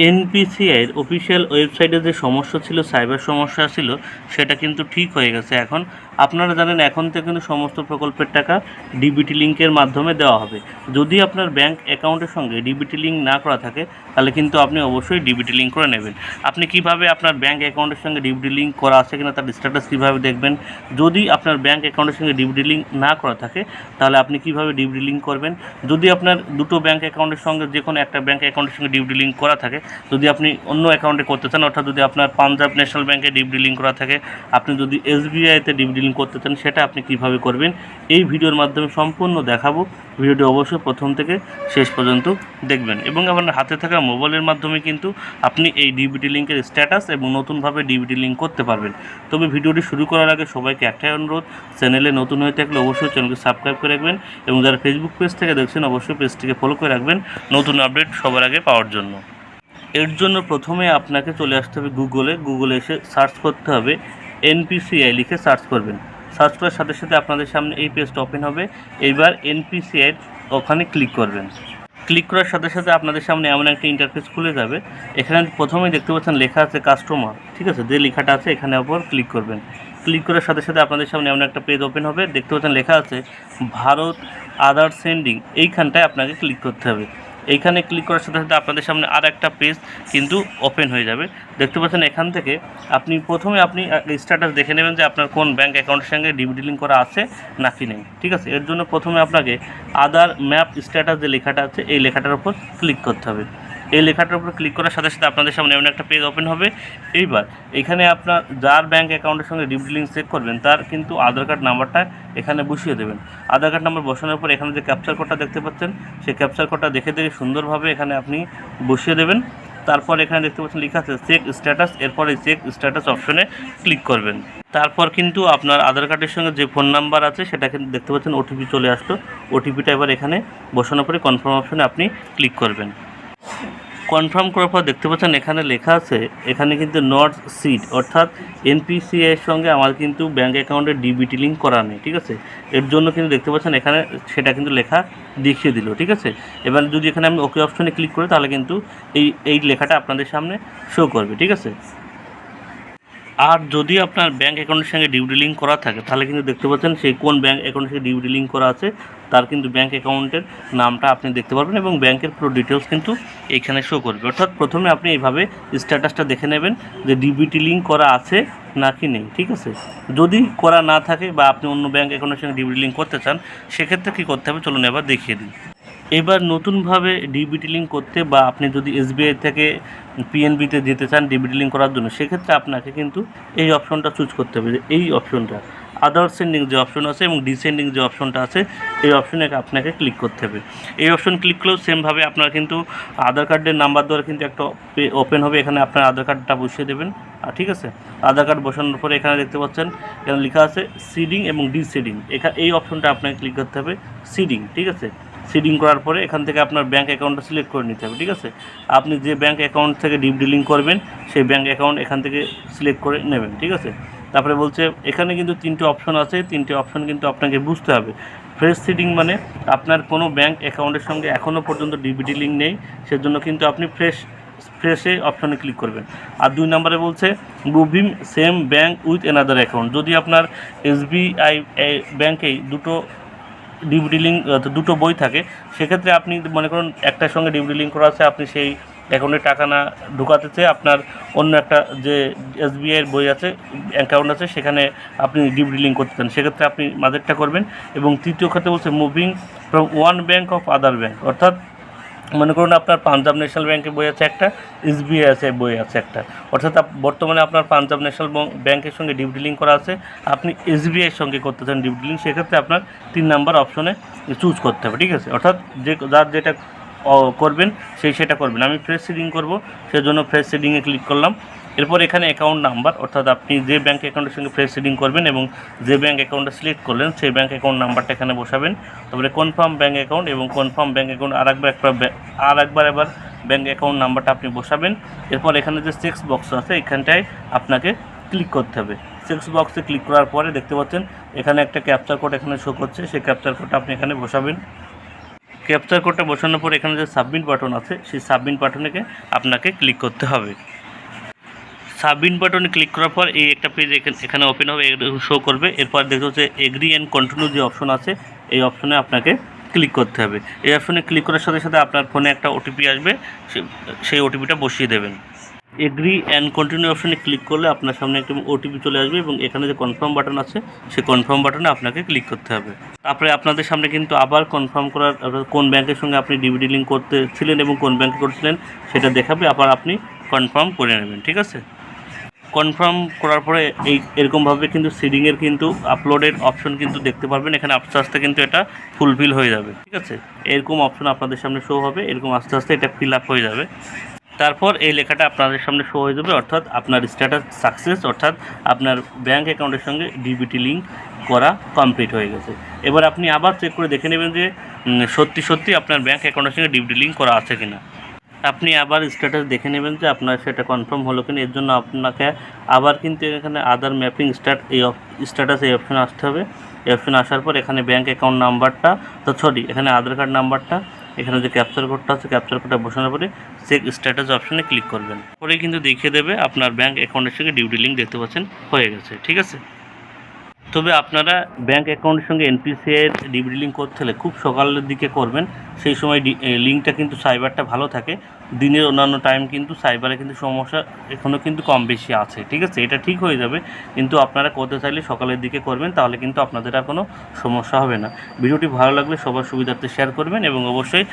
এনপিসিআইয়ের official ওয়েবসাইটে যে সমস্যা ছিল, সাইবার সমস্যা ছিল, সেটা কিন্তু ঠিক হয়ে গেছে। এখন আপনারা জানেন এখন থেকে কিন্তু সমস্ত প্রকল্পের টাকা ডিবিটি লিঙ্কের মাধ্যমে দেওয়া হবে। যদি আপনার ব্যাংক অ্যাকাউন্টের সঙ্গে ডিবিটি লিঙ্ক না করা থাকে তাহলে কিন্তু আপনি অবশ্যই ডিবিটি লিঙ্ক করে নেবেন। আপনি কিভাবে আপনার ব্যাংক অ্যাকাউন্টের সঙ্গে ডিবিটি লিঙ্ক করা আছে কিনা তার স্ট্যাটাস কীভাবে দেখবেন? যদি আপনার ব্যাংক অ্যাকাউন্টের সঙ্গে ডিবিটি লিঙ্ক না করা থাকে তাহলে আপনি কিভাবে ডিবিটি লিঙ্ক করবেন? যদি আপনার দুটো ব্যাংক অ্যাকাউন্টের সঙ্গে যে কোনো একটা ব্যাংক অ্যাকাউন্টের সঙ্গে ডিবিটি লিঙ্ক করা থাকে, যদি আপনি অন্য অ্যাকাউন্টে করতে চান, অর্থাৎ যদি আপনার পাঞ্জাব ন্যাশনাল ব্যাংকে ডিবিটি লিঙ্ক করা থাকে, আপনি যদি এসবিআইতে ডিবিটি লিঙ্ক করতে চান, সেটা আপনি কিভাবে করবেন এই ভিডিওর মাধ্যমে সম্পূর্ণ দেখাবো। ভিডিওটি অবশ্যই প্রথম থেকে শেষ পর্যন্ত দেখবেন এবং আপনার হাতে থাকা মোবাইলের মাধ্যমে কিন্তু আপনি এই ডিবিটি লিঙ্কের স্ট্যাটাস এবং নতুনভাবে ডিবিটি লিঙ্ক করতে পারবেন। তবে ভিডিওটি শুরু করার আগে সবাইকে একটাই অনুরোধ, চ্যানেলে নতুন হয়ে থাকলে অবশ্যই চ্যানেলকে সাবস্ক্রাইব করে রাখবেন এবং যারা ফেসবুক পেজ থেকে দেখছেন অবশ্যই পেজটিকে ফলো করে রাখবেন নতুন আপডেট সবার আগে পাওয়ার জন্য। এর জন্য প্রথমে আপনাকে চলে আসতে হবে গুগলে এসে সার্চ করতে হবে এনপিসিআই লিখে সার্চ করবেন। সার্চ করার সাথে সাথে আপনাদের সামনে এই পেজটা ওপেন হবে। এইবার এনপিসিআই ওখানে ক্লিক করবেন। ক্লিক করার সাথে সাথে আপনাদের সামনে এমন একটা ইন্টারফেস খুলে যাবে। এখানে প্রথমেই দেখতে পাচ্ছেন লেখা আছে কাস্টমার, ঠিক আছে? যে লেখাটা আছে এখানে ওপর ক্লিক করবেন। ক্লিক করার সাথে সাথে আপনাদের সামনে এমন একটা পেজ ওপেন হবে। দেখতে পাচ্ছেন লেখা আছে ভারত আধার সেন্ডিং, এইখানটায় আপনাকে ক্লিক করতে হবে। এইখানে ক্লিক করার সাথে সাথে আপনাদের সামনে আর একটা পেজ কিন্তু ওপেন হয়ে যাবে। দেখতে পাচ্ছেন এখান থেকে আপনি প্রথমে স্ট্যাটাস দেখে নেবেন যে আপনার কোন ব্যাংক অ্যাকাউন্টের সঙ্গে ডিবিটি লিঙ্ক করা আছে নাকি নেই, ঠিক আছে? এর জন্য প্রথমে আপনাকে আধার ম্যাপ স্ট্যাটাস যে লেখাটা আছে এই লেখাটার উপর ক্লিক করতে হবে। এই লেখাটার উপর ক্লিক করার সাথে সাথে আপনাদের সামনে এমন একটা পেজ ওপেন হবে। এইবার এখানে আপনার যার ব্যাংক অ্যাকাউন্টের সঙ্গে ডিবিটি লিঙ্ক চেক করবেন তার কিন্তু আধার কার্ড নাম্বারটা এখানে বসিয়ে দেবেন। আধার কার্ড নাম্বার বসানোর পর এখানে যে ক্যাপচার কোডটা দেখতে পাচ্ছেন সেই ক্যাপচার কোডটা দেখে সুন্দরভাবে এখানে আপনি বসিয়ে দেবেন। তারপর এখানে দেখতে পাচ্ছেন লেখা আছে চেক স্ট্যাটাস, এরপর এই চেক স্ট্যাটাস অপশনে ক্লিক করবেন। তারপর কিন্তু আপনার আধার কার্ডের সঙ্গে যে ফোন নাম্বার আছে সেটা কিন্তু দেখতে পাচ্ছেন ওটিপি চলে আসলো। ওটিপিটা এবার এখানে বসানোর পরে কনফার্ম অপশনে আপনি ক্লিক করবেন। কনফার্ম করার পর দেখতে পাচ্ছেন এখানে লেখা আছে এখানে কিন্তু নট সিট, অর্থাৎ এনপিসিআইয়ের সঙ্গে আমার কিন্তু ব্যাঙ্ক অ্যাকাউন্টের ডিবিটি লিঙ্ক করা নেই, ঠিক আছে? এর জন্য কিন্তু দেখতে পাচ্ছেন এখানে সেটা কিন্তু লেখা দেখিয়ে দিল, ঠিক আছে? এবার যদি এখানে আমি ওকে অপশনে ক্লিক করি তাহলে কিন্তু এই লেখাটা আপনাদের সামনে শো করবে, ঠিক আছে? আর যদি আপনার ব্যাঙ্ক অ্যাকাউন্টের সঙ্গে ডিবিটি লিঙ্ক করা থাকে তাহলে কিন্তু দেখতে পাচ্ছেন সেই কোন ব্যাঙ্ক অ্যাকাউন্টের সঙ্গে ডিবিটি লিঙ্ক করা আছে তার কিন্তু ব্যাঙ্ক অ্যাকাউন্টের নামটা আপনি দেখতে পারবেন এবং ব্যাংকের পুরো ডিটেলস কিন্তু এইখানে শো করবে। অর্থাৎ প্রথমে আপনি এইভাবে স্ট্যাটাসটা দেখে নেবেন যে ডিবিটি লিঙ্ক করা আছে নাকি নেই, ঠিক আছে? যদি করা না থাকে বা আপনি অন্য ব্যাঙ্ক অ্যাকাউন্টের সঙ্গে ডিবিটি লিঙ্ক করতে চান সেক্ষেত্রে কী করতে হবে চলুন এবার দেখিয়ে দিই। এবার নতুনভাবে ডিবিটি লিঙ্ক করতে বা আপনি যদি এসবিআই থেকে পিএনবিতে যেতে চান ডিবিটি লিঙ্ক করার জন্য সেক্ষেত্রে আপনাকে কিন্তু এই অপশনটা চুজ করতে হবে, যে এই অপশনটা আদার সেন্ডিং যে অপশন আছে এবং ডিসেন্ডিং যে অপশনটা আছে এই অপশনে আপনাকে ক্লিক করতে হবে। এই অপশন ক্লিক করলেও সেমভাবে আপনার কিন্তু আধার কার্ডের নাম্বার দ্বারা কিন্তু একটা ওপেন হবে। এখানে আপনার আধার কার্ডটা বসিয়ে দেবেন, ঠিক আছে? আধার কার্ড বসানোর পরে এখানে দেখতে পাচ্ছেন এখানে লেখা আছে সিডিং এবং ডিসেডিং, এই অপশনটা আপনাকে ক্লিক করতে হবে সিডিং, ঠিক আছে? সিডিং করার পরে এখান থেকে আপনার ব্যাঙ্ক অ্যাকাউন্টটা সিলেক্ট করে নিতে হবে, ঠিক আছে? আপনি যে ব্যাঙ্ক অ্যাকাউন্ট থেকে ডিবিটি লিঙ্ক করবেন সেই ব্যাঙ্ক অ্যাকাউন্ট এখান থেকে সিলেক্ট করে নেবেন, ঠিক আছে? তারপরে বলছে এখানে কিন্তু তিনটে অপশন আছে, তিনটে অপশন কিন্তু আপনাকে বুঝতে হবে। ফ্রেশ সিডিং মানে আপনার কোনো ব্যাঙ্ক অ্যাকাউন্টের সঙ্গে এখনও পর্যন্ত ডিবিটি লিঙ্ক নেই, সেজন্য কিন্তু আপনি ফ্রেশে অপশনে ক্লিক করবেন। আর 2 নম্বরে বলছে moving same bank with another account. যদি আপনার এসবিআই ব্যাঙ্কেই ডিবিটি লিঙ্ক দুটো বই থাকে সেক্ষেত্রে আপনি মনে করুন একটার সঙ্গে ডিবিটি লিঙ্ক করা আছে, আপনি সেই অ্যাকাউন্টে টাকা না ঢোকাতে চেয়ে আপনার অন্য একটা যে এসবিআইয়ের বই আছে অ্যাকাউন্ট আছে সেখানে আপনি ডিবিটি লিঙ্ক করতে চান সেক্ষেত্রে আপনি মাঝেরটা করবেন। এবং তৃতীয় ক্ষেত্রে বলছে moving from one bank of other bank, অর্থাৎ মনে করুন আপনার পাঞ্জাব ন্যাশনাল ব্যাঙ্কের বই আছে একটা, এসবিআই আছে বই আছে একটা, অর্থাৎ বর্তমানে আপনার পাঞ্জাব ন্যাশনাল ব্যাঙ্কের সঙ্গে ডিবিটি লিঙ্ক করা আছে, আপনি এসবিআইয়ের সঙ্গে করতে চান ডিবিটি লিঙ্ক, সেক্ষেত্রে আপনার 3 নম্বর অপশনে চুজ করতে হবে, ঠিক আছে? অর্থাৎ যার যেটা করবেন সেটা করবেন। আমি ফ্রেশ সিডিং করব, সেজন্য ফ্রেশ সিডিংয়ে ক্লিক করলাম। এরপর এখানে অ্যাকাউন্ট নাম্বার, অর্থাৎ আপনি যে ব্যাঙ্ক অ্যাকাউন্টের সঙ্গে ফ্রেশ সিডিং করবেন এবং যে ব্যাঙ্ক অ্যাকাউন্টটা সিলেক্ট করলেন সেই ব্যাঙ্ক অ্যাকাউন্ট নাম্বারটা এখানে বসাবেন। তারপরে কনফার্ম ব্যাঙ্ক অ্যাকাউন্ট এবং কনফার্ম ব্যাঙ্ক অ্যাকাউন্ট আরেকবার ব্যাঙ্ক অ্যাকাউন্ট নাম্বারটা আপনি বসাবেন। এরপর এখানে যে চেক বক্স আছে এখানটায় আপনাকে ক্লিক করতে হবে। চেক বক্সে ক্লিক করার পরে দেখতে পাচ্ছেন এখানে একটা ক্যাপচার কোড এখানে শো করছে, সেই ক্যাপচার কোডটা আপনি এখানে বসাবেন। ক্যাপচার কোডটা বসানোর পর এখানে যে সাবমিট বাটন আছে সেই সাবমিট বাটনে আপনাকে ক্লিক করতে হবে। সাবমিট বাটনে ক্লিক করার পর এই একটা পেজ এখানে ওপেন হবে, শো করবে। এরপর দেখতে হচ্ছে এগ্রি অ্যান্ড কন্টিনিউ যে অপশন আছে এই অপশনে আপনাকে ক্লিক করতে হবে। এই অপশনে ক্লিক করার সাথে সাথে আপনার ফোনে একটা ওটিপি আসবে, সেই ওটিপিটা বসিয়ে দেবেন। এগ্রি অ্যান্ড কন্টিনিউ অপশনে ক্লিক করলে আপনার সামনে একটা ওটিপি চলে আসবে এবং এখানে যে কনফার্ম বাটন আছে সেই কনফার্ম বাটনে আপনাকে ক্লিক করতে হবে। তারপরে আপনাদের সামনে কিন্তু আবার কনফার্ম করার কোন ব্যাংকের সঙ্গে আপনি ডিবিটি লিঙ্ক করতেছিলেন এবং কোন ব্যাংকে করছিলেন সেটা দেখাবে, আবার আপনি কনফার্ম করে নেবেন। ঠিক আছে, কনফার্ম করার পরে এরকমভাবে কিন্তু সিডিংয়ের কিন্তু আপলোডের অপশন কিন্তু দেখতে পারবেন। এখানে আস্তে আস্তে কিন্তু এটা ফুলফিল হয়ে যাবে। ঠিক আছে, এরকম অপশন আপনাদের সামনে শো হবে, এরকম আস্তে আস্তে এটা ফিল আপ হয়ে যাবে। তারপর এই লেখাটা আপনাদের সামনে শো হয়ে যাবে, অর্থাৎ আপনার স্ট্যাটাস সাকসেস, অর্থাৎ আপনার ব্যাঙ্ক অ্যাকাউন্টের সঙ্গে ডিবিটি লিঙ্ক করা কমপ্লিট হয়ে গেছে। এবার আপনি আবার চেক করে দেখে নেবেন যে সত্যি সত্যি আপনার ব্যাঙ্ক অ্যাকাউন্টের সঙ্গে ডিবিটি লিঙ্ক করা আছে কিনা। আপনি আবার স্ট্যাটাস দেখে নেবেন যে আপনার সেটা কনফার্ম হলো কিনা। এর জন্য আপনাকে আবার কিন্তু এখানে আদার ম্যাপিং স্ট্যাটাস এই অপশানে আসতে হবে। এই অপশানে আসার পর এখানে ব্যাঙ্ক অ্যাকাউন্ট নাম্বারটা এখানে আধার কার্ড নাম্বারটা, এখানে যে ক্যাপচার কোডটা আছে ক্যাপচার কোডটা বসানোর পরে চেক স্ট্যাটাস অপশানে ক্লিক করবেন। পরেই কিন্তু দেখিয়ে দেবে আপনার ব্যাঙ্ক অ্যাকাউন্টের সঙ্গে ডিবিটি লিঙ্ক দেখতে পাচ্ছেন হয়ে গেছে। ঠিক আছে, তবে আপনারা ব্যাঙ্ক অ্যাকাউন্টের সঙ্গে এনপিসিআইয়ের ডিবিটি লিঙ্ক করতে হলে খুব সকালের দিকে করবেন। সেই সময় লিঙ্কটা কিন্তু সাইবারটা ভালো থাকে। দিনের অন্যান্য টাইম কিন্তু সাইবারে কিন্তু সমস্যা এখনও কিন্তু কম বেশি আছে। ঠিক আছে, এটা ঠিক হয়ে যাবে, কিন্তু আপনারা করতে চাইলে সকালের দিকে করবেন, তাহলে কিন্তু আপনাদের আর কোনো সমস্যা হবে না। ভিডিওটি ভালো লাগলে সবার সুবিধার্থে শেয়ার করবেন এবং অবশ্যই